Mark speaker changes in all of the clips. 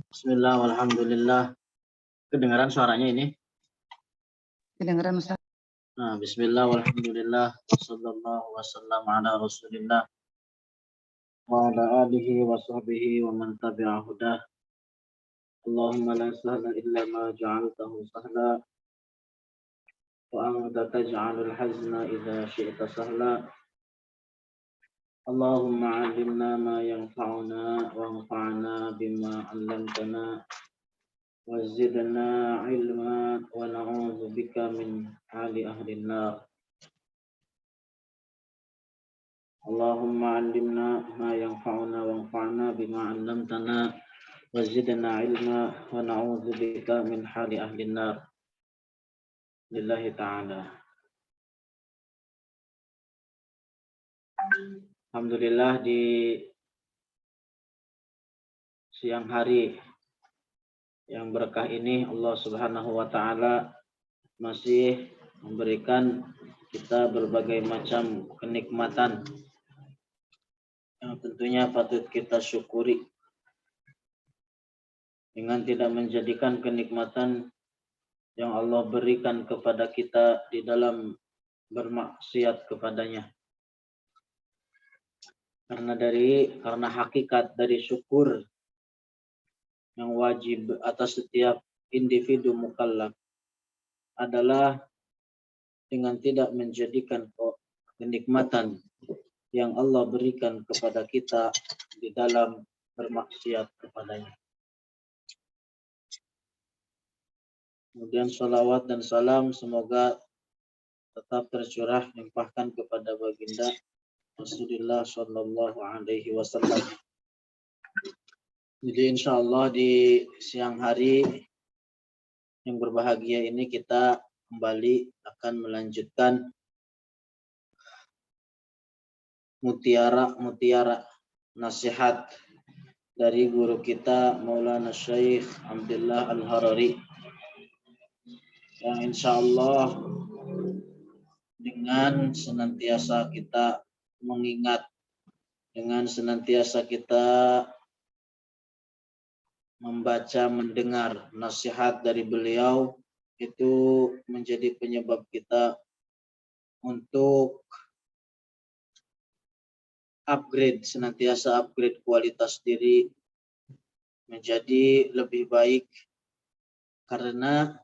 Speaker 1: Bismillah, walhamdulillah. Kedengaran suaranya ini?
Speaker 2: Kedengaran Ustaz.
Speaker 1: Nah, bismillah, walhamdulillah. Wassallallahu wasallam ala rasulillah. Wa ala alihi wa sahbihi wa man tabi'a hudah. Allahumma la sahla illa ma ja'altahu sahla. Wa anta taj'alul hazna idha syi'ta sahla. Allahumma 'allimna ma yanfa'una wanfa'na bima 'allamtana. وزدنا علما ونعوذ بك من حال أهل النار اللهم علمنا ما ينفعنا وانفعنا بما علمتنا وزدنا علما ونعوذ بك من حال أهل النار لله تعالى. Alhamdulillah, di siang hari yang berkah ini Allah Subhanahu wa taala masih memberikan kita berbagai macam kenikmatan yang tentunya patut kita syukuri, dengan tidak menjadikan kenikmatan yang Allah berikan kepada kita di dalam bermaksiat kepadanya. Karena hakikat dari syukur yang wajib atas setiap individu mukallaf adalah dengan tidak menjadikan kenikmatan yang Allah berikan kepada kita di dalam bermaksiat kepadanya. Kemudian salawat dan salam semoga tetap tercurah limpahkan kepada baginda Rasulullah Shallallahu Alaihi Wasallam. Jadi insya Allah di siang hari yang berbahagia ini kita kembali akan melanjutkan mutiara nasihat dari guru kita Maulana Syekh Abdullah Al-Harari, yang insya Allah dengan senantiasa kita mengingat, dengan senantiasa kita membaca, mendengar nasihat dari beliau, itu menjadi penyebab kita untuk senantiasa upgrade kualitas diri menjadi lebih baik. Karena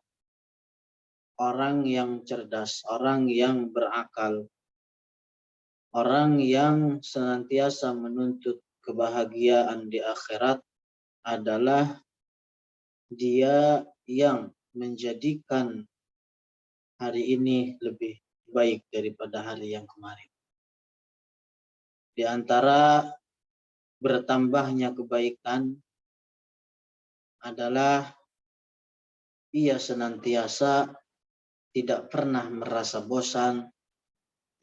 Speaker 1: orang yang cerdas, orang yang berakal, orang yang senantiasa menuntut kebahagiaan di akhirat adalah dia yang menjadikan hari ini lebih baik daripada hari yang kemarin. Di antara bertambahnya kebaikan adalah ia senantiasa tidak pernah merasa bosan,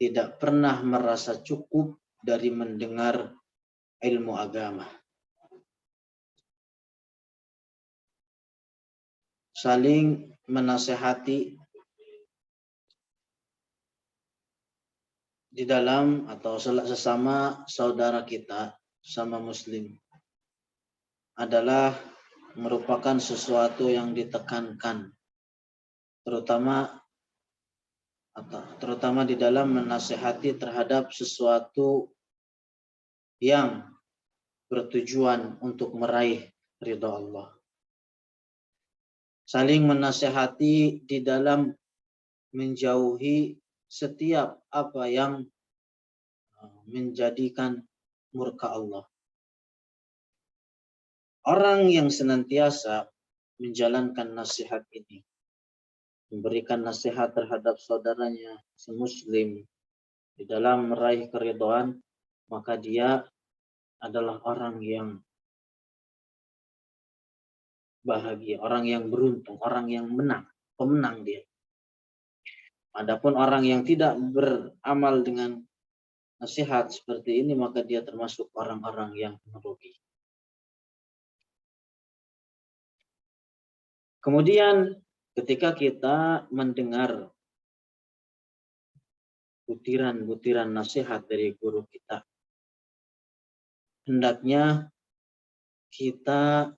Speaker 1: tidak pernah merasa cukup dari mendengar ilmu agama. Saling menasehati di dalam atau sesama saudara kita, sama muslim, adalah merupakan sesuatu yang ditekankan, terutama di dalam menasehati terhadap sesuatu yang bertujuan untuk meraih ridha Allah. Saling menasehati di dalam menjauhi setiap apa yang menjadikan murka Allah. Orang yang senantiasa menjalankan nasihat ini, memberikan nasihat terhadap saudaranya semuslim di dalam meraih keridhaan, maka dia adalah orang yang bahagia, orang yang beruntung, orang yang menang, pemenang dia. Adapun orang yang tidak beramal dengan nasihat seperti ini, maka dia termasuk orang-orang yang merugi. Kemudian ketika kita mendengar butiran-butiran nasihat dari guru kita, hendaknya kita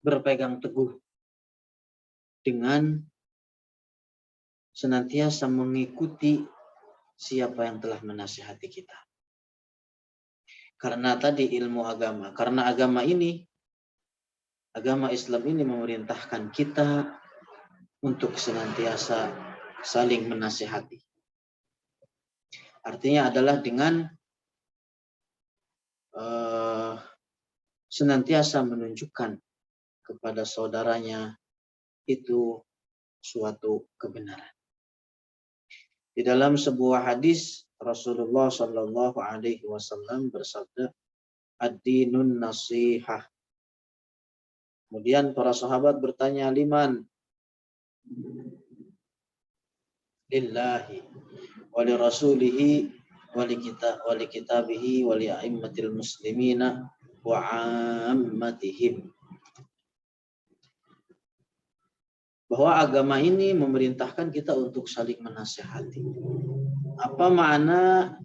Speaker 1: berpegang teguh dengan senantiasa mengikuti siapa yang telah menasihati kita. Karena tadi ilmu agama, karena agama Islam ini memerintahkan kita untuk senantiasa saling menasihati. Artinya adalah dengan senantiasa menunjukkan kepada saudaranya itu suatu kebenaran. Di dalam sebuah hadis Rasulullah Shallallahu Alaihi Wasallam bersabda, "Ad-dinun nasihah." Kemudian para sahabat bertanya, "Liman?" "Lillahi wa li rasulihi wa li kitabihi wa li a'immatil muslimina wa 'ammatihim." Bahwa agama ini memerintahkan kita untuk saling menasihati. Apa makna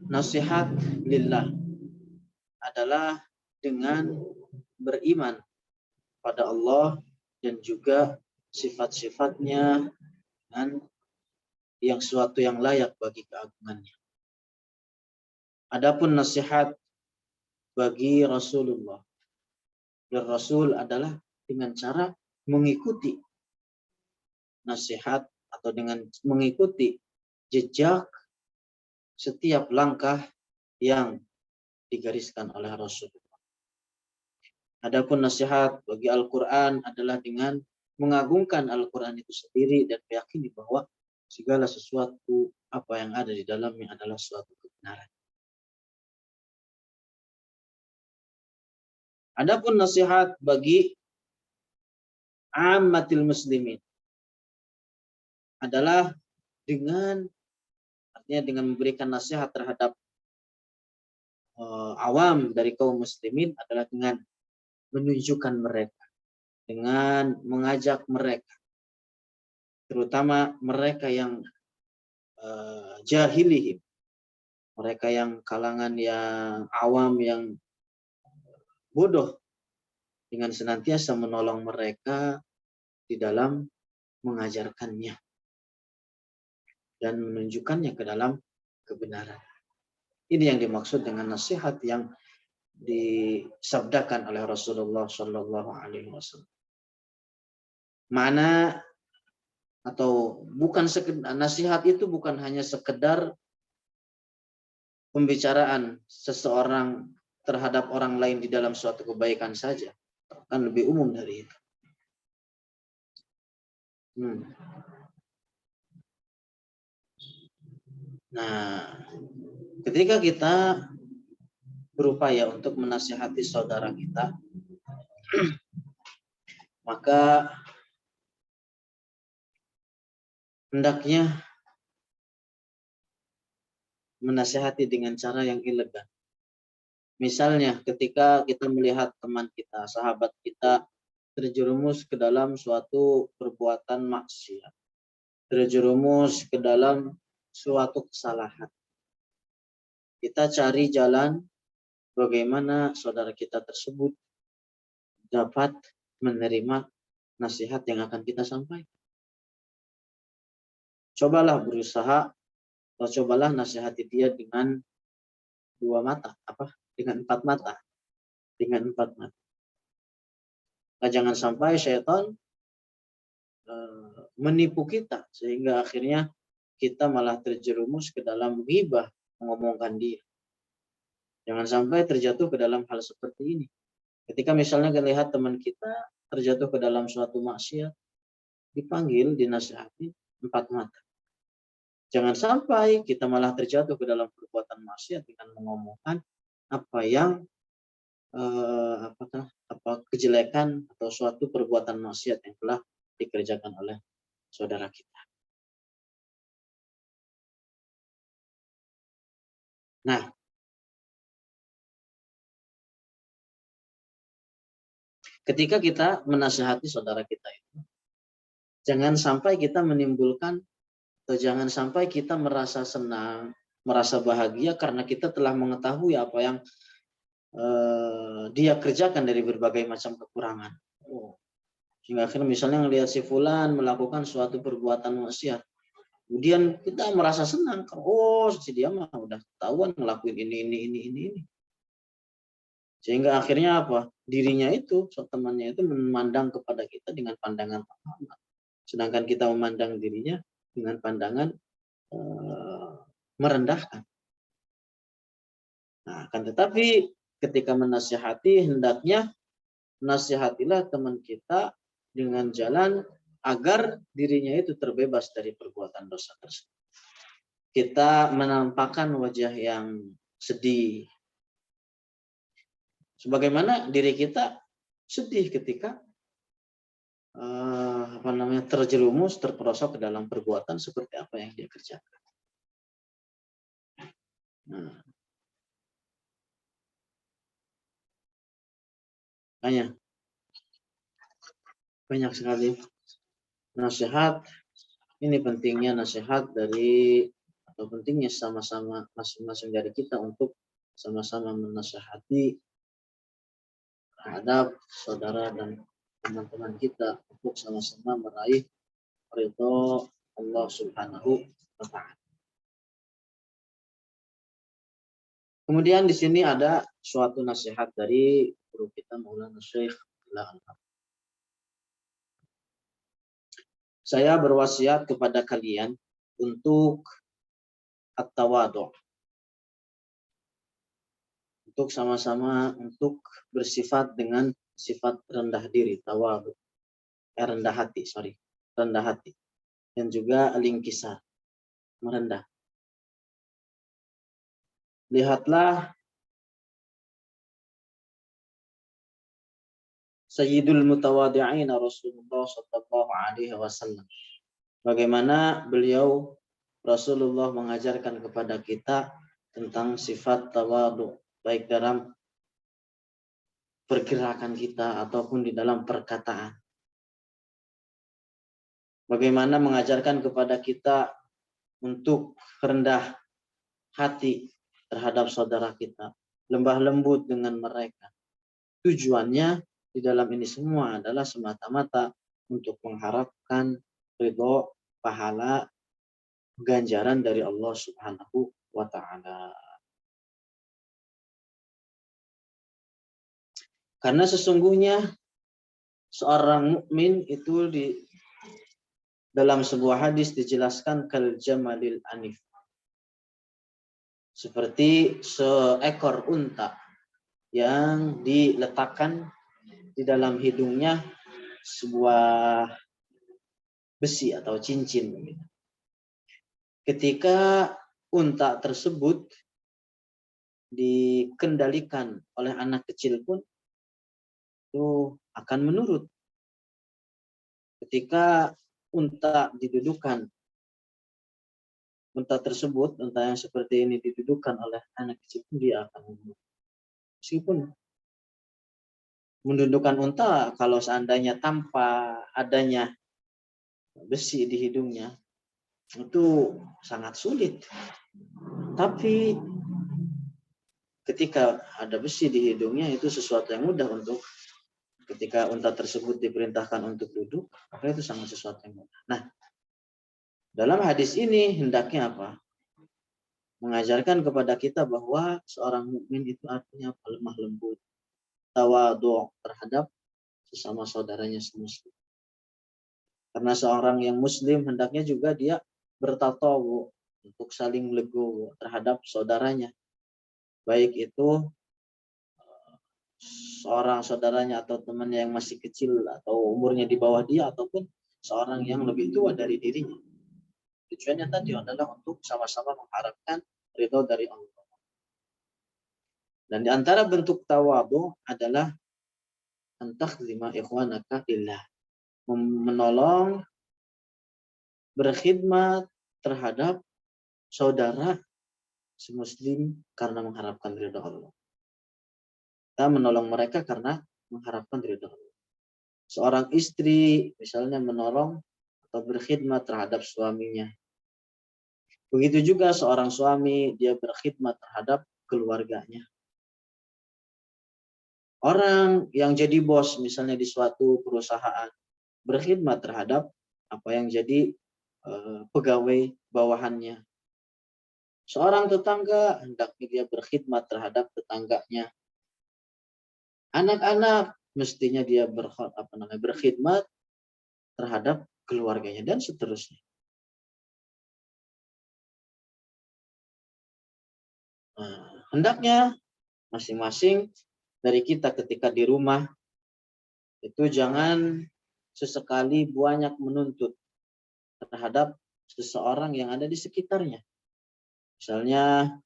Speaker 1: nasihat lillah? Adalah dengan beriman pada Allah dan juga sifat-sifatnya dan yang suatu yang layak bagi keagungannya. Adapun nasihat bagi Rasulullah dan Rasul adalah dengan cara mengikuti nasihat atau dengan mengikuti jejak setiap langkah yang digariskan oleh Rasulullah. Adapun nasihat bagi Al-Quran adalah dengan mengagungkan Al-Quran itu sendiri dan meyakini bahwa segala sesuatu apa yang ada di dalamnya adalah suatu kebenaran. Adapun nasihat bagi ammatil muslimin adalah artinya dengan memberikan nasihat terhadap awam dari kaum muslimin adalah dengan menunjukkan mereka, dengan mengajak mereka, terutama mereka yang jahilihim, mereka yang kalangan yang awam, yang bodoh, dengan senantiasa menolong mereka di dalam mengajarkannya dan menunjukkannya ke dalam kebenaran. Ini yang dimaksud dengan nasihat yang disabdakan oleh Rasulullah Shallallahu Alaihi Wasallam. Mana atau bukan sekedar nasihat itu bukan hanya sekedar pembicaraan seseorang terhadap orang lain di dalam suatu kebaikan saja, kan lebih umum dari itu. Nah, ketika kita berupaya untuk menasihati saudara kita, maka hendaknya menasihati dengan cara yang elegan. Misalnya ketika kita melihat teman kita, sahabat kita terjerumus ke dalam suatu perbuatan maksiat, terjerumus ke dalam suatu kesalahan, kita cari jalan bagaimana saudara kita tersebut dapat menerima nasihat yang akan kita sampaikan. Cobalah berusaha atau cobalah nasihati dia dengan dengan empat mata. Nah, jangan sampai syaitan menipu kita sehingga akhirnya kita malah terjerumus ke dalam ghibah, mengomongkan dia. Jangan sampai terjatuh ke dalam hal seperti ini. Ketika misalnya kita lihat teman kita terjatuh ke dalam suatu maksiat, dipanggil, dinasihati empat mata. Jangan sampai kita malah terjatuh ke dalam perbuatan maksiat dengan mengomongkan apa yang kejelekan atau suatu perbuatan maksiat yang telah dikerjakan oleh saudara kita. Nah, ketika kita menasihati saudara kita itu, jangan sampai kita menimbulkan atau jangan sampai kita merasa senang, merasa bahagia karena kita telah mengetahui apa yang dia kerjakan dari berbagai macam kekurangan. Sehingga akhirnya misalnya melihat si fulan melakukan suatu perbuatan maksiat, kemudian kita merasa senang, si dia mah udah ketahuan ngelakuin ini. Sehingga akhirnya apa? Dirinya itu, temannya itu memandang kepada kita dengan pandangan hormat. Sedangkan kita memandang dirinya dengan pandangan merendahkan. Nah, kan tetapi ketika menasihati, hendaknya nasihatilah teman kita dengan jalan agar dirinya itu terbebas dari perbuatan dosa tersebut. Kita menampakkan wajah yang sedih. Sebagaimana diri kita sedih ketika terjerumus, terperosok ke dalam perbuatan seperti apa yang dia kerjakan. Nah, hanya banyak sekali nasihat. Ini pentingnya nasihat atau pentingnya sama-sama masing-masing dari kita untuk sama-sama menasihati terhadap saudara dan teman-teman kita untuk sama-sama meraih ridho Allah Subhanahu wa Ta'ala. Kemudian di sini ada suatu nasihat dari guru kita Maulana Syekh Al-Albani. Saya berwasiat kepada kalian untuk at-tawadhu. Untuk sama-sama untuk bersifat dengan sifat rendah diri, tawadhu. Rendah hati. Dan juga al-inkisar, merendah. Lihatlah Sayyidul Mutawadhi'in Rasulullah sallallahu alaihi wasallam. Bagaimana beliau Rasulullah mengajarkan kepada kita tentang sifat tawadhu, baik dalam pergerakan kita ataupun di dalam perkataan. Bagaimana mengajarkan kepada kita untuk rendah hati terhadap saudara kita, lembah lembut dengan mereka. Tujuannya di dalam ini semua adalah semata-mata untuk mengharapkan ridho, pahala, ganjaran dari Allah Subhanahu wa Ta'ala. Karena sesungguhnya seorang mukmin itu di dalam sebuah hadis dijelaskan kal jamalil anif. Seperti seekor unta yang diletakkan di dalam hidungnya sebuah besi atau cincin. Ketika unta tersebut dikendalikan oleh anak kecil pun itu akan menurut. Ketika unta didudukan, unta tersebut, unta yang seperti ini didudukan oleh anak kecil pun dia akan menurut. Meskipun mendudukan unta kalau seandainya tanpa adanya besi di hidungnya itu sangat sulit. Tapi ketika ada besi di hidungnya itu sesuatu yang mudah untuk ketika unta tersebut diperintahkan untuk duduk, maka itu sangat sesuatu yang mudah. Nah, dalam hadis ini hendaknya apa? Mengajarkan kepada kita bahwa seorang mukmin itu artinya lemah lembut, tawadhu terhadap sesama saudaranya muslim. Karena seorang yang muslim hendaknya juga dia bertatawu untuk saling legowo terhadap saudaranya. Baik itu seorang saudaranya atau temannya yang masih kecil atau umurnya di bawah dia ataupun seorang yang lebih tua dari dirinya. Tujuannya tadi adalah untuk sama-sama mengharapkan ridho dari Allah. Dan di antara bentuk tawadhu adalah antakhlima ikhwanaka fillah. Menolong, berkhidmat terhadap saudara semuslim karena mengharapkan ridho Allah. Kita menolong mereka karena mengharapkan ridho Allah. Seorang istri misalnya menolong atau berkhidmat terhadap suaminya Begitu juga seorang suami, dia berkhidmat terhadap keluarganya. Orang yang jadi bos misalnya di suatu perusahaan, berkhidmat terhadap apa yang jadi pegawai bawahannya. Seorang tetangga hendaknya dia berkhidmat terhadap tetangganya. Anak-anak mestinya dia berkhidmat terhadap keluarganya dan seterusnya. Hendaknya masing-masing dari kita ketika di rumah itu jangan sesekali banyak menuntut terhadap seseorang yang ada di sekitarnya. Misalnya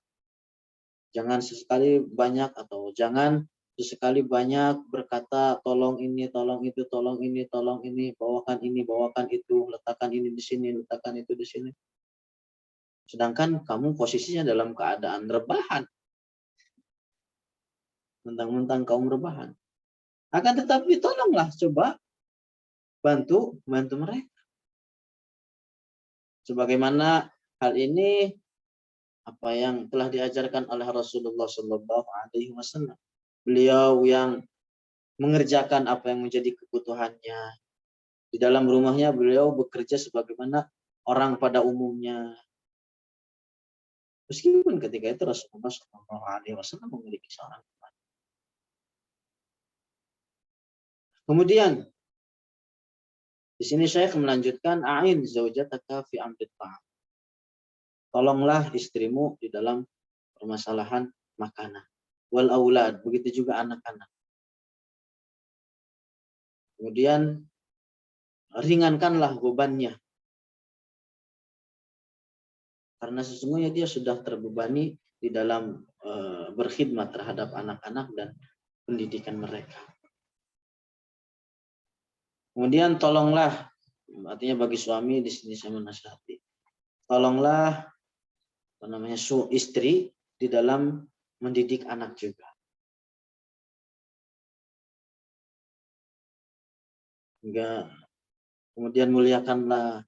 Speaker 1: jangan sesekali banyak atau jangan sesekali banyak berkata tolong ini, tolong itu, tolong ini, bawakan itu, letakkan ini di sini, letakkan itu di sini. Sedangkan kamu posisinya dalam keadaan rebahan. Mentang-mentang kaum rebahan. Akan tetapi tolonglah coba bantu mereka. Sebagaimana hal ini apa yang telah diajarkan oleh Rasulullah SAW. Beliau yang mengerjakan apa yang menjadi kebutuhannya. Di dalam rumahnya beliau bekerja sebagaimana orang pada umumnya. Meskipun ketika itu Rasulullah SAW memiliki seorang teman. Kemudian di sini saya melanjutkan a'in zaujataka fi amrit ta'am. Tolonglah istrimu di dalam permasalahan makanan. Wal aulad, begitu juga anak-anak. Kemudian ringankanlah bebannya. Karena sesungguhnya dia sudah terbebani di dalam berkhidmat terhadap anak-anak dan pendidikan mereka. Kemudian tolonglah, artinya bagi suami di sini saya menasihati. Tolonglah istri di dalam mendidik anak juga. Hingga kemudian muliakanlah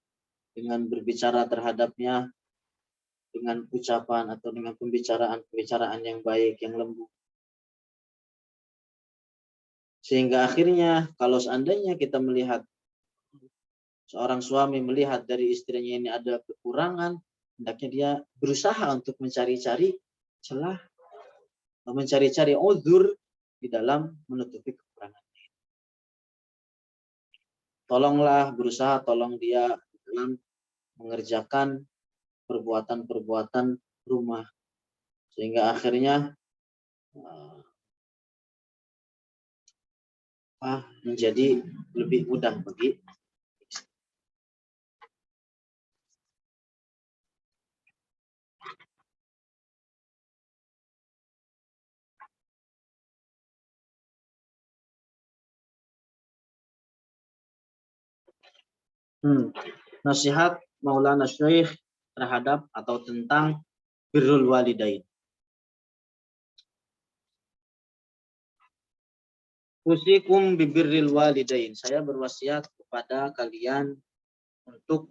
Speaker 1: dengan berbicara terhadapnya dengan ucapan atau dengan pembicaraan yang baik, yang lembut. Sehingga akhirnya kalau seandainya kita melihat seorang suami melihat dari istrinya ini ada kekurangan, hendaknya dia berusaha untuk mencari-cari celah, mencari-cari uzur di dalam menutupi kekurangan. Tolonglah berusaha, tolong dia dalam mengerjakan perbuatan-perbuatan rumah. Sehingga akhirnya menjadi lebih mudah bagi nasihat Maulana Syekh terhadap atau tentang birrul walidain. Usikum bibirril walidain. Saya berwasiat kepada kalian untuk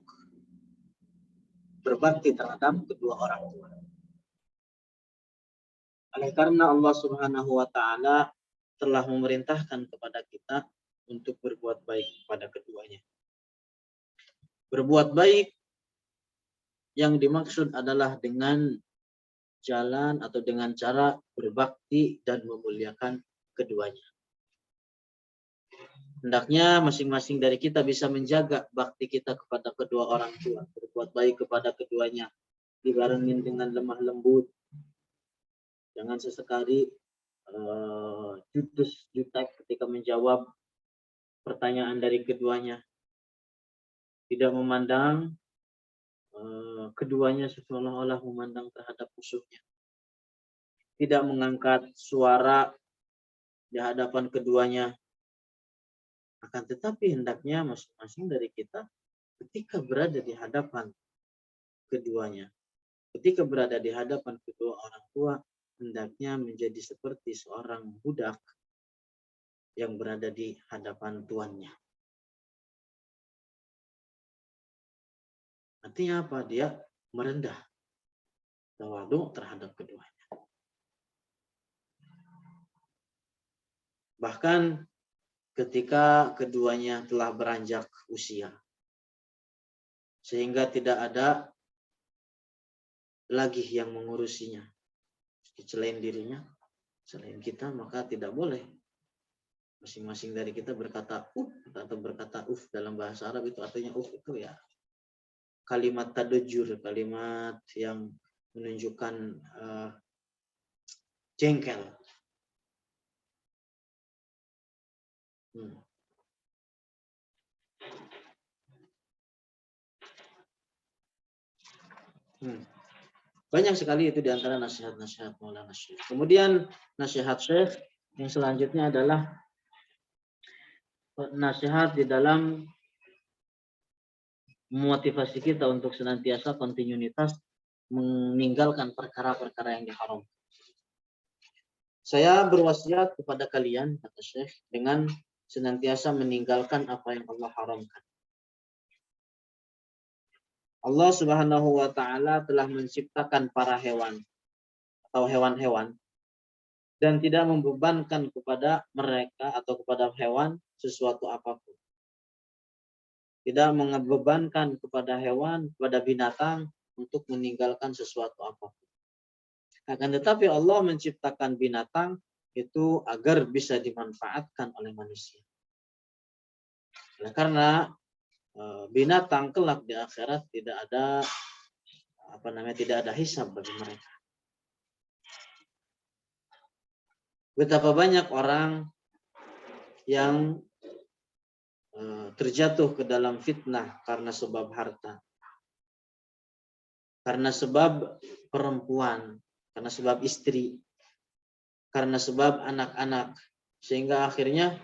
Speaker 1: berbakti terhadap kedua orang tua. Oleh karena Allah Subhanahu wa taala telah memerintahkan kepada kita untuk berbuat baik kepada keduanya. Berbuat baik yang dimaksud adalah dengan jalan atau dengan cara berbakti dan memuliakan keduanya. Hendaknya masing-masing dari kita bisa menjaga bakti kita kepada kedua orang tua, berbuat baik kepada keduanya, dibarengin dengan lemah lembut. Jangan sesekali jutek ketika menjawab pertanyaan dari keduanya. Tidak memandang keduanya seolah-olah memandang terhadap musuhnya. Tidak mengangkat suara di hadapan keduanya. Akan tetapi hendaknya masing-masing dari kita ketika berada di hadapan keduanya, ketika berada di hadapan kedua orang tua, hendaknya menjadi seperti seorang budak yang berada di hadapan tuannya. Artinya apa? Dia merendah tawadu terhadap keduanya. Bahkan ketika keduanya telah beranjak usia, sehingga tidak ada lagi yang mengurusinya selain dirinya, selain kita, maka tidak boleh masing-masing dari kita berkata atau berkata dalam bahasa Arab itu artinya itu ya kalimat tadajur, kalimat yang menunjukkan jengkel. Banyak sekali itu diantara nasihat-nasihat Maulana Syekh. Kemudian nasihat Syekh yang selanjutnya adalah nasihat di dalam memotivasi kita untuk senantiasa kontinuitas meninggalkan perkara-perkara yang diharam. Saya berwasiat kepada kalian, kata Syekh, dengan senantiasa meninggalkan apa yang Allah haramkan. Allah Subhanahu wa taala telah menciptakan para hewan atau hewan-hewan dan tidak membebankan kepada mereka atau kepada hewan sesuatu apapun. Tidak membebankan kepada hewan, kepada binatang untuk meninggalkan sesuatu apapun. Akan tetapi Allah menciptakan binatang itu agar bisa dimanfaatkan oleh manusia. Karena binatang kelak di akhirat tidak ada hisab bagi mereka. Betapa banyak orang yang terjatuh ke dalam fitnah karena sebab harta, karena sebab perempuan, karena sebab istri, karena sebab anak-anak, sehingga akhirnya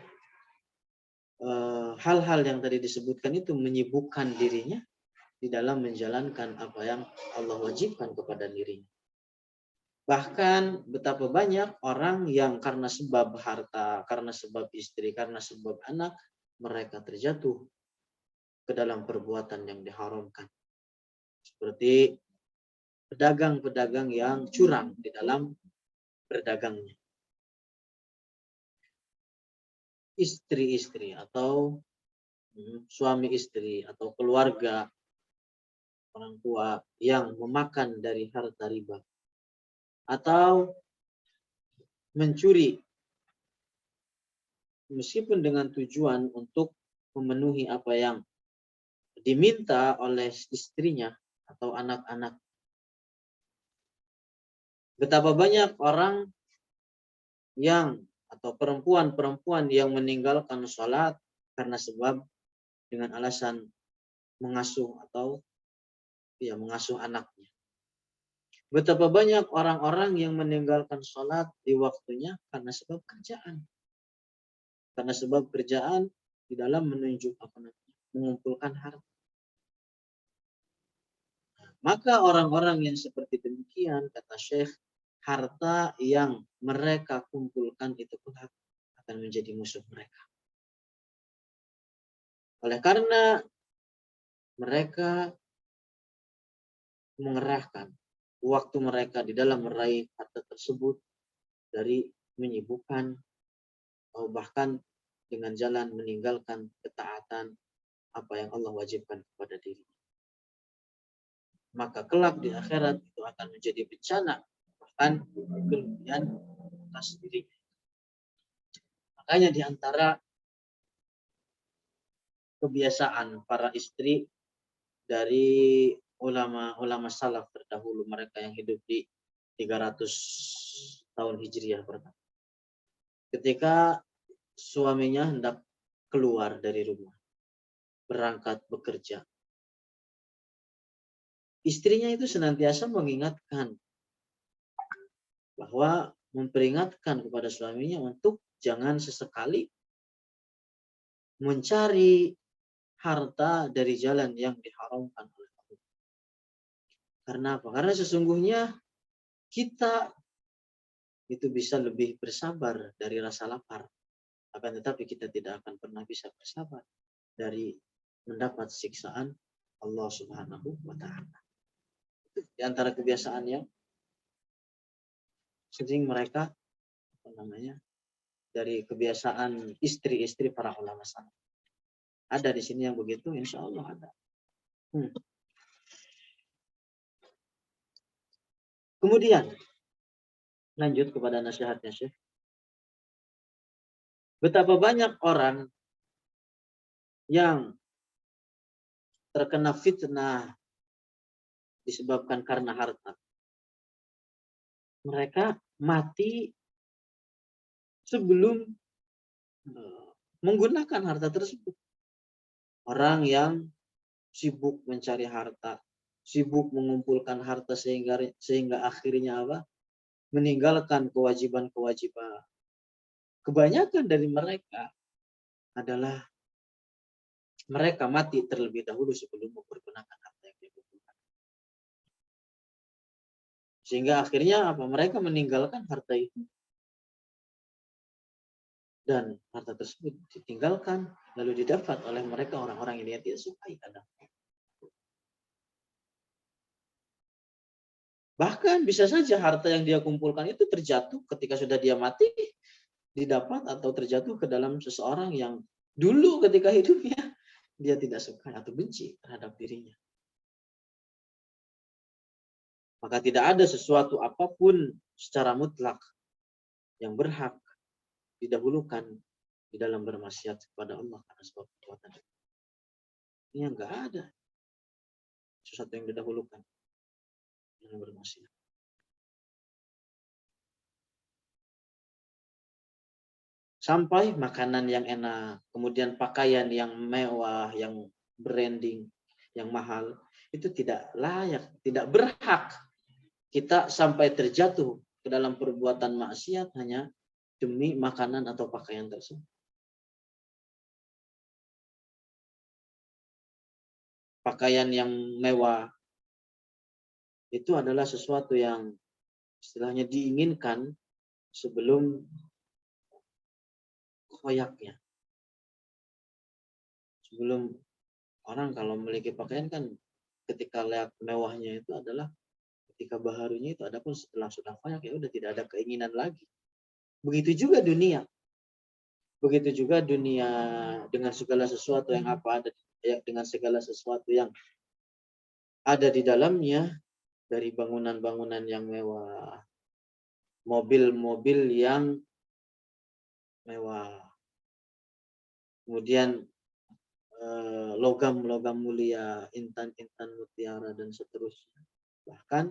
Speaker 1: hal-hal yang tadi disebutkan itu menyibukkan dirinya di dalam menjalankan apa yang Allah wajibkan kepada dirinya. Bahkan betapa banyak orang yang karena sebab harta, karena sebab istri, karena sebab anak, mereka terjatuh ke dalam perbuatan yang diharamkan. Seperti pedagang-pedagang yang curang di dalam berdagangnya. Istri-istri atau suami istri atau keluarga orang tua yang memakan dari harta riba atau mencuri meskipun dengan tujuan untuk memenuhi apa yang diminta oleh istrinya atau anak-anak. Betapa banyak orang yang atau perempuan-perempuan yang meninggalkan sholat karena sebab dengan alasan mengasuh atau mengasuh anaknya. Betapa banyak orang-orang yang meninggalkan sholat di waktunya karena sebab kerjaan. Karena sebab kerjaan di dalam mengumpulkan harta. Maka orang-orang yang seperti demikian, kata Syekh, harta yang mereka kumpulkan itu pun akan menjadi musuh mereka. Oleh karena mereka mengerahkan waktu mereka di dalam meraih harta tersebut dari menyibukkan atau bahkan dengan jalan meninggalkan ketaatan apa yang Allah wajibkan kepada diri. Maka kelak di akhirat itu akan menjadi bencana, bahkan kerugian atas dirinya. Makanya di antara kebiasaan para istri dari ulama salaf terdahulu, mereka yang hidup di 300 tahun Hijriah pertama. Ketika suaminya hendak keluar dari rumah, berangkat bekerja, istrinya itu senantiasa mengingatkan bahwa memperingatkan kepada suaminya untuk jangan sesekali mencari harta dari jalan yang diharamkan oleh Allah. Karena apa? Karena sesungguhnya kita itu bisa lebih bersabar dari rasa lapar. Akan tetapi kita tidak akan pernah bisa bersabar dari mendapat siksaan Allah Subhanahu wa ta'ala. Di antara kebiasaan yang sering mereka apa namanya dari kebiasaan istri-istri para ulama salaf. Ada di sini yang begitu, insya Allah ada. Kemudian lanjut kepada nasihatnya Syekh. Betapa banyak orang yang terkena fitnah disebabkan karena harta. Mereka mati sebelum menggunakan harta tersebut. Orang yang sibuk mencari harta, sibuk mengumpulkan harta sehingga akhirnya apa? Meninggalkan kewajiban-kewajiban. Kebanyakan dari mereka adalah mereka mati terlebih dahulu sebelum mempergunakan harta yang dikumpulkan. Sehingga akhirnya apa? Mereka meninggalkan harta itu. Dan harta tersebut ditinggalkan lalu didapat oleh mereka orang-orang yang dia tidak sukai kadang. Bahkan bisa saja harta yang dia kumpulkan itu terjatuh ketika sudah dia mati, didapat atau terjatuh ke dalam seseorang yang dulu ketika hidupnya dia tidak suka atau benci terhadap dirinya. Maka tidak ada sesuatu apapun secara mutlak yang berhak didahulukan di dalam bermaksiat kepada Allah karena sebab perbuatan. Ini enggak ada sesuatu yang didahulukan dalam bermaksiat. Sampai makanan yang enak, kemudian pakaian yang mewah, yang branding, yang mahal, itu tidak layak, tidak berhak kita sampai terjatuh ke dalam perbuatan maksiat hanya demi makanan atau pakaian tersebut. Pakaian yang mewah itu adalah sesuatu yang istilahnya diinginkan sebelum koyaknya. Sebelum orang kalau memiliki pakaian kan ketika lihat mewahnya itu adalah ketika baharunya itu, adapun setelah sudah koyak ya udah tidak ada keinginan lagi. Begitu juga dunia. Begitu juga dunia dengan segala sesuatu yang apa ada ya, dengan segala sesuatu yang ada di dalamnya, dari bangunan-bangunan yang mewah, mobil-mobil yang mewah, kemudian logam-logam mulia, intan-intan mutiara dan seterusnya. Bahkan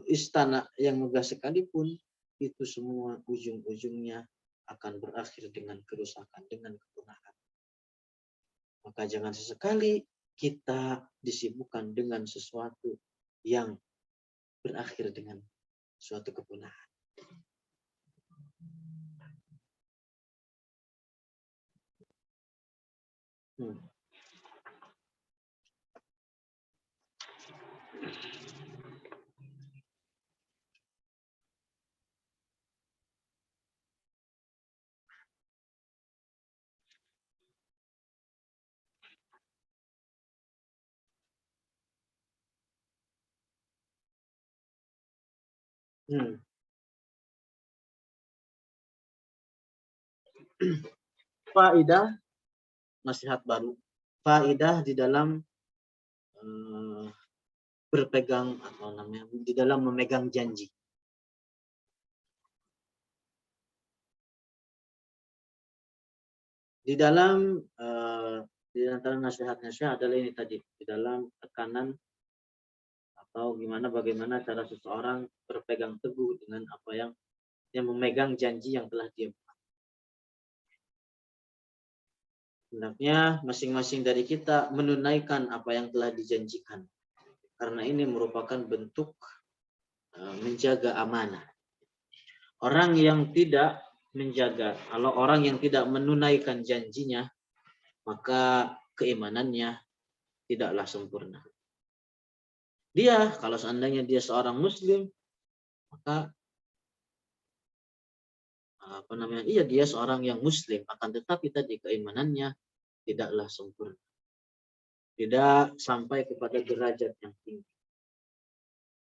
Speaker 1: istana yang megah sekalipun itu semua ujung-ujungnya akan berakhir dengan kerusakan, dengan kepunahan. Maka jangan sesekali kita disibukkan dengan sesuatu yang berakhir dengan suatu kepunahan. Faedah nasihat baru. Faedah di dalam berpegang atau namanya di dalam memegang janji. Di dalam di antara nasihat-nasihat adalah ini tadi, di dalam tekanan atau bagaimana cara seseorang berpegang teguh dengan apa yang memegang janji yang telah dia buat. Hendaknya masing-masing dari kita menunaikan apa yang telah dijanjikan. Karena ini merupakan bentuk menjaga amanah. Orang yang tidak menjaga, kalau orang yang tidak menunaikan janjinya, maka keimanannya tidaklah sempurna. Dia, kalau seandainya dia seorang muslim, maka dia seorang yang muslim, akan tetapi tadi keimanannya tidaklah sempurna. Tidak sampai kepada derajat yang tinggi.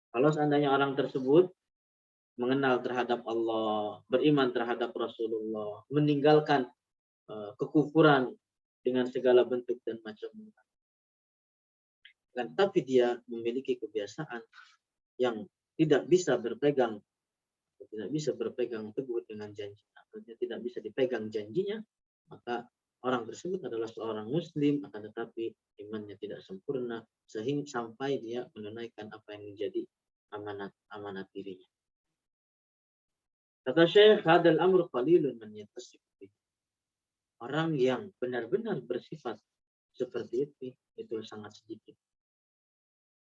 Speaker 1: Kalau seandainya orang tersebut mengenal terhadap Allah, beriman terhadap Rasulullah, meninggalkan kekufuran dengan segala bentuk dan macam. Dan tapi dia memiliki kebiasaan yang tidak bisa berpegang teguh dengan janji, artinya tidak bisa dipegang janjinya, maka orang tersebut adalah seorang muslim, akan tetapi imannya tidak sempurna sehingga sampai dia menunaikan apa yang menjadi amanat dirinya. Kata Syekh, hadal amr qalilun man yattasif bih. Orang yang benar-benar bersifat seperti itu sangat sedikit.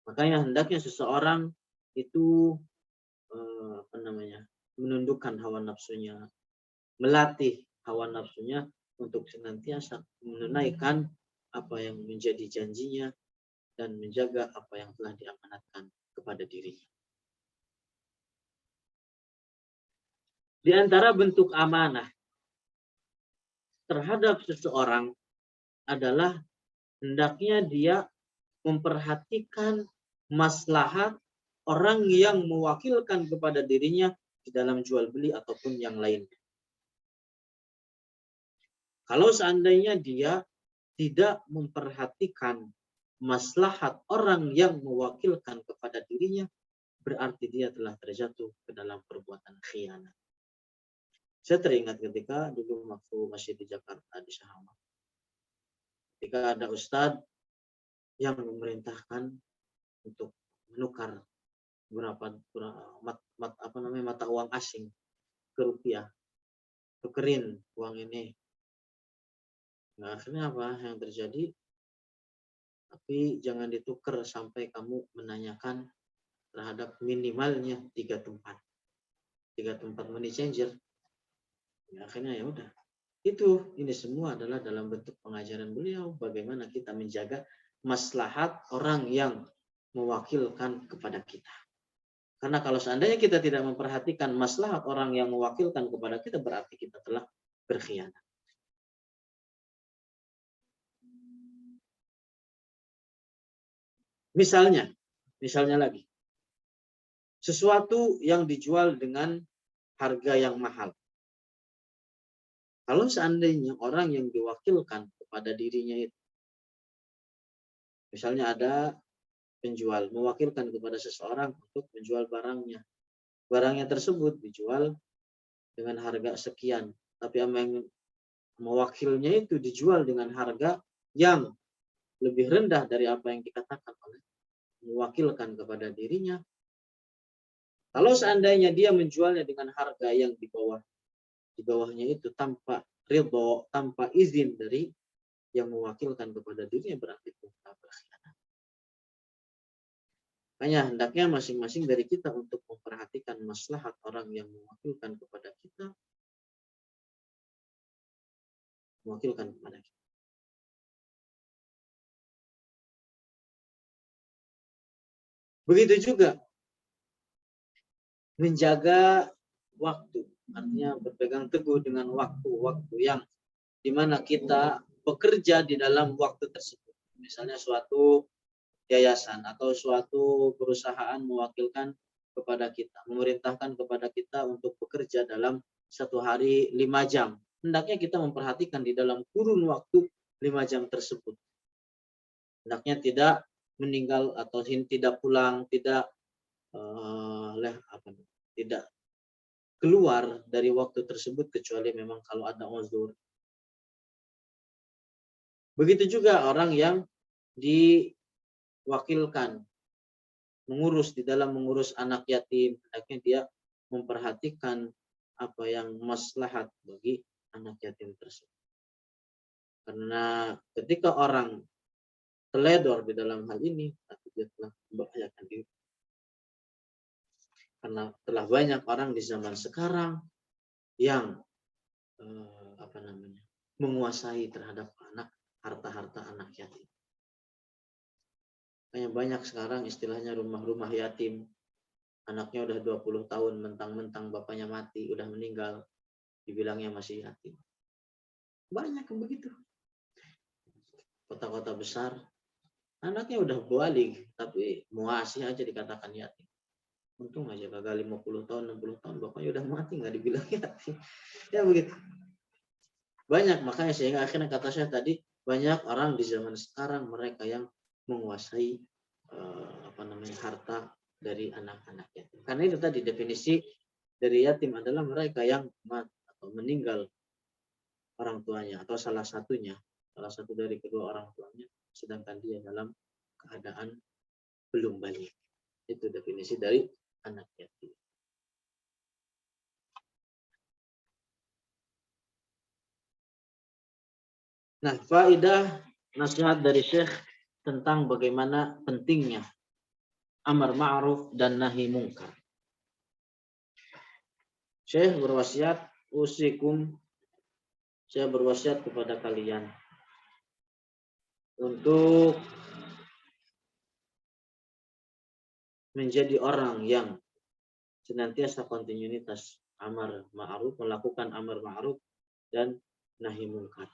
Speaker 1: Makanya hendaknya seseorang itu menundukkan hawa nafsunya, melatih hawa nafsunya untuk senantiasa menunaikan apa yang menjadi janjinya dan menjaga apa yang telah diamanatkan kepada dirinya. Di antara bentuk amanah terhadap seseorang adalah hendaknya dia memperhatikan maslahat orang yang mewakilkan kepada dirinya di dalam jual beli ataupun yang lainnya. Kalau seandainya dia tidak memperhatikan maslahat orang yang mewakilkan kepada dirinya, berarti dia telah terjatuh ke dalam perbuatan khianat. Saya teringat ketika dulu waktu masih di Jakarta, di Syahama. Ketika ada ustadz yang memerintahkan untuk menukar mata uang asing ke rupiah, tukerin uang ini. Nah, akhirnya apa yang terjadi? Tapi jangan ditukar sampai kamu menanyakan terhadap minimalnya 3 tempat money changer. Ya, akhirnya ya udah. Ini semua adalah dalam bentuk pengajaran beliau bagaimana kita menjaga maslahat orang yang mewakilkan kepada kita. Karena kalau seandainya kita tidak memperhatikan maslahat orang yang mewakilkan kepada kita, berarti kita telah berkhianat. Misalnya lagi, sesuatu yang dijual dengan harga yang mahal. Kalau seandainya orang yang diwakilkan kepada dirinya itu, misalnya ada penjual mewakilkan kepada seseorang untuk menjual barangnya. Barangnya tersebut dijual dengan harga sekian, tapi yang mewakilnya itu dijual dengan harga yang lebih rendah dari apa yang dikatakan oleh mewakilkan kepada dirinya. Kalau seandainya dia menjualnya dengan harga yang di bawahnya itu tanpa ridho, tanpa izin dari yang mewakilkan kepada dirinya, berarti itu berkhianat. Makanya hendaknya masing-masing dari kita untuk memperhatikan maslahat orang yang mewakilkan kepada kita, Begitu juga menjaga waktu, artinya berpegang teguh dengan waktu yang dimana kita bekerja di dalam waktu tersebut. Misalnya suatu yayasan atau suatu perusahaan mewakilkan kepada kita, memerintahkan kepada kita untuk bekerja dalam satu hari 5 jam. Hendaknya kita memperhatikan di dalam kurun waktu 5 jam tersebut. Hendaknya tidak meninggal atau tidak pulang, tidak keluar dari waktu tersebut kecuali memang kalau ada uzur. Begitu juga orang yang diwakilkan mengurus anak yatim, hendaknya dia memperhatikan apa yang maslahat bagi anak yatim tersebut. Karena ketika orang teledor di dalam hal ini, dia telah membahayakan diri. Karena telah banyak orang di zaman sekarang yang menguasai terhadap harta-harta anak yatim. Banyak sekarang istilahnya rumah-rumah yatim. Anaknya udah 20 tahun, mentang-mentang bapaknya mati, udah meninggal, dibilangnya masih yatim. Banyak yang begitu. Kota-kota besar, anaknya udah balik, tapi muasih aja dikatakan yatim. Untung aja kagak 50 tahun, 60 tahun, bapaknya udah mati, nggak dibilang yatim. Ya begitu. Banyak, makanya sehingga akhirnya kata saya tadi, banyak orang di zaman sekarang mereka yang menguasai harta dari anak-anak yatim. Karena itu tadi definisi dari yatim adalah mereka yang atau meninggal orang tuanya atau salah satu dari kedua orang tuanya, sedangkan dia dalam keadaan belum balik. Itu definisi dari anak yatim. Nah, faedah nasihat dari Syekh tentang bagaimana pentingnya amar ma'ruf dan nahi mungkar. Syekh berwasiat, saya berwasiat kepada kalian untuk menjadi orang yang senantiasa kontinuitas amar ma'ruf, melakukan amar ma'ruf dan nahi mungkar.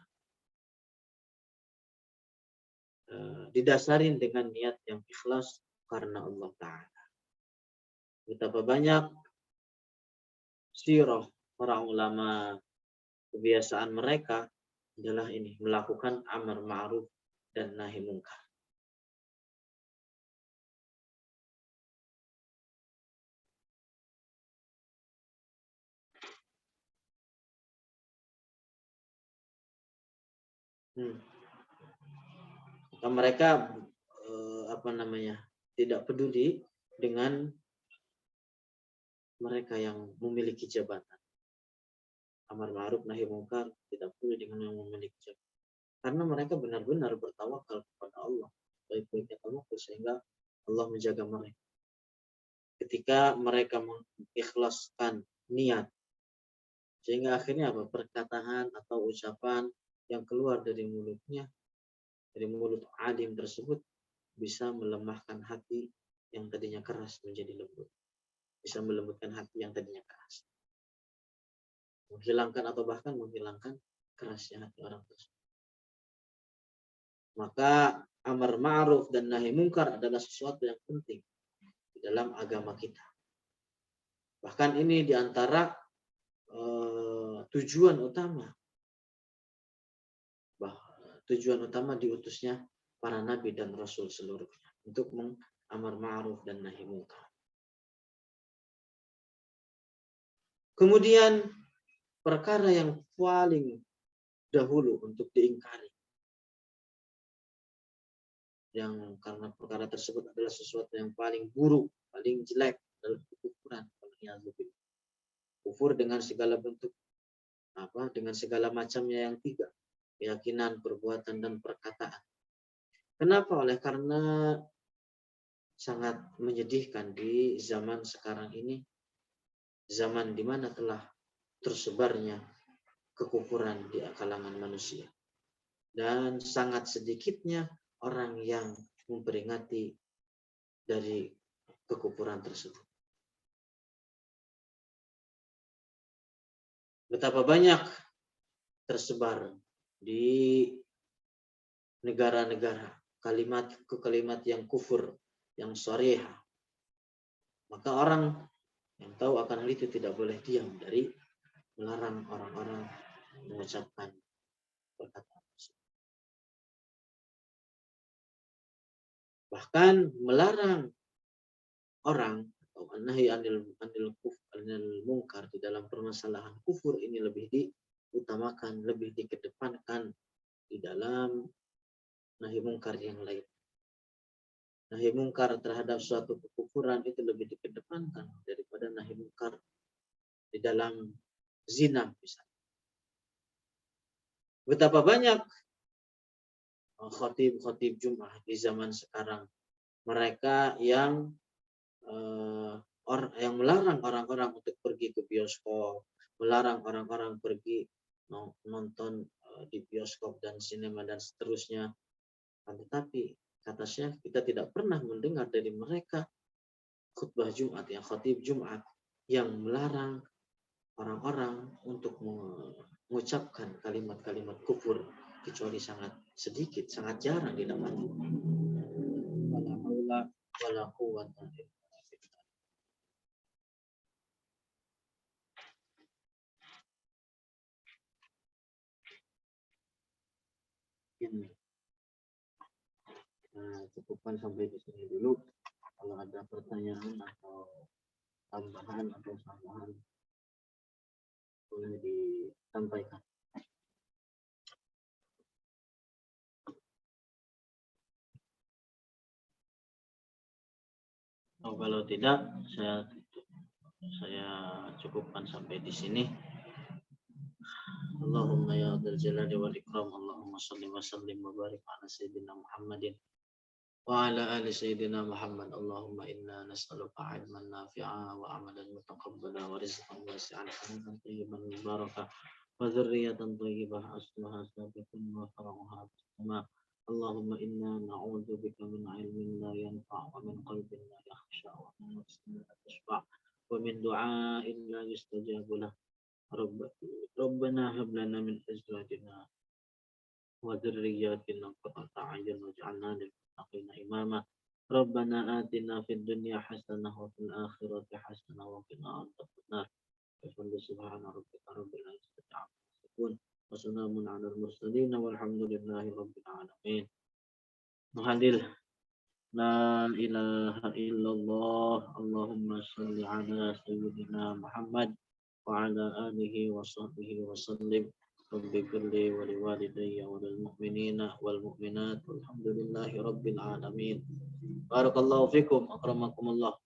Speaker 1: Didasarin dengan niat yang ikhlas karena Allah Ta'ala. Betapa banyak sirah para ulama, kebiasaan mereka adalah ini, melakukan amar ma'ruf dan nahi mungkar. Mereka tidak peduli dengan mereka yang memiliki jabatan. Amar ma'ruf nahi mungkar tidak peduli dengan yang memiliki jabatan. Karena mereka benar-benar bertawakal kepada Allah, baik-baiknya tawakal sehingga Allah menjaga mereka. Ketika mereka mengikhlaskan niat, sehingga akhirnya perkataan atau ucapan yang keluar dari mulutnya, dari mulut alim tersebut, bisa melemahkan hati yang tadinya keras menjadi lembut. Bisa melembutkan hati yang tadinya keras. Menghilangkan atau bahkan menghilangkan kerasnya hati orang tersebut. Maka amar ma'ruf dan nahi mungkar adalah sesuatu yang penting di dalam agama kita. Bahkan ini diantara tujuan utama diutusnya para nabi dan rasul seluruhnya untuk mengamar ma'ruf dan nahi mungkar. Kemudian perkara yang paling dahulu untuk diingkari, yang karena perkara tersebut adalah sesuatu yang paling buruk, paling jelek dalam kekufuran, kufur dengan segala bentuk, dengan segala macamnya yang tiga, keyakinan, perbuatan, dan perkataan. Kenapa? Oleh karena sangat menyedihkan di zaman sekarang ini, zaman di mana telah tersebarnya kekufuran di kalangan manusia. Dan sangat sedikitnya orang yang memperingati dari kekufuran tersebut. Betapa banyak tersebar di negara-negara kalimat yang kufur, yang sharih. Maka orang yang tahu akan hal itu tidak boleh diam dari melarang orang-orang mengucapkan perkataan tersebut. Bahkan melarang orang atau nahi anil mungkar di dalam permasalahan kufur ini lebih diutamakan, lebih dikedepankan di dalam nahi mungkar yang lain. Nahi mungkar terhadap suatu kekufuran itu lebih dikedepankan daripada nahi mungkar di dalam zina misalnya. Betapa banyak khotib Jum'ah di zaman sekarang, mereka yang melarang orang-orang untuk pergi ke bioskop, melarang orang-orang pergi nonton di bioskop dan sinema dan seterusnya. Tetapi kata Syekh, kita tidak pernah mendengar dari mereka khutbah Jumat, yang khatib Jumat yang melarang orang-orang untuk mengucapkan kalimat-kalimat kufur, kecuali sangat sedikit, sangat jarang didapati. Wala haula wala quwwata illa billah. mungkin cukupkan sampai di sini dulu. Kalau ada pertanyaan atau tambahan atau tambahan boleh disampaikan. Kalau tidak, saya cukupkan sampai di sini. Allahumma ya dzal jalali wal ikram, Allahumma shalli wa sallim wa barik ala sayyidina Muhammadin wa ala ali sayyidina Muhammad. Allahumma inna nas'aluka ilman nafi'a wa amalan mutaqabbala wa rizqan wasi'an halalan tayyiban mubarakah wa dzurriyyatan thayyibah asluha sabiqun wa far'uha bis-sama. Allahumma inna na'udzubika min ilmin la yanfa' wa min qalbin la yakhsha wa min nafsin la tashba' wa min du'ain la yustajabu lah. Rabbana hab lana min azwajina wa dhurriyyatina qurrata a'yun waj'alna lil muttaqina imama. Rabbana atina fid dunya hasanah wa fil akhirati hasanah wa qina adzabannar. Subhana rabbika rabbil izzati 'amma yasifun wa salamun 'alal mursalin walhamdulillahi rabbil alamin. Muhadil la ilaha illallah, Allahumma shalli ala sayyidina Muhammad wa ala alihi wa sahbihi wa sallim. Rabbi firli wa liwalidayya wa lil mu'minina wal mu'minat walhamdulillahi rabbil alamin. Barakallahu fikum, akramakumullah.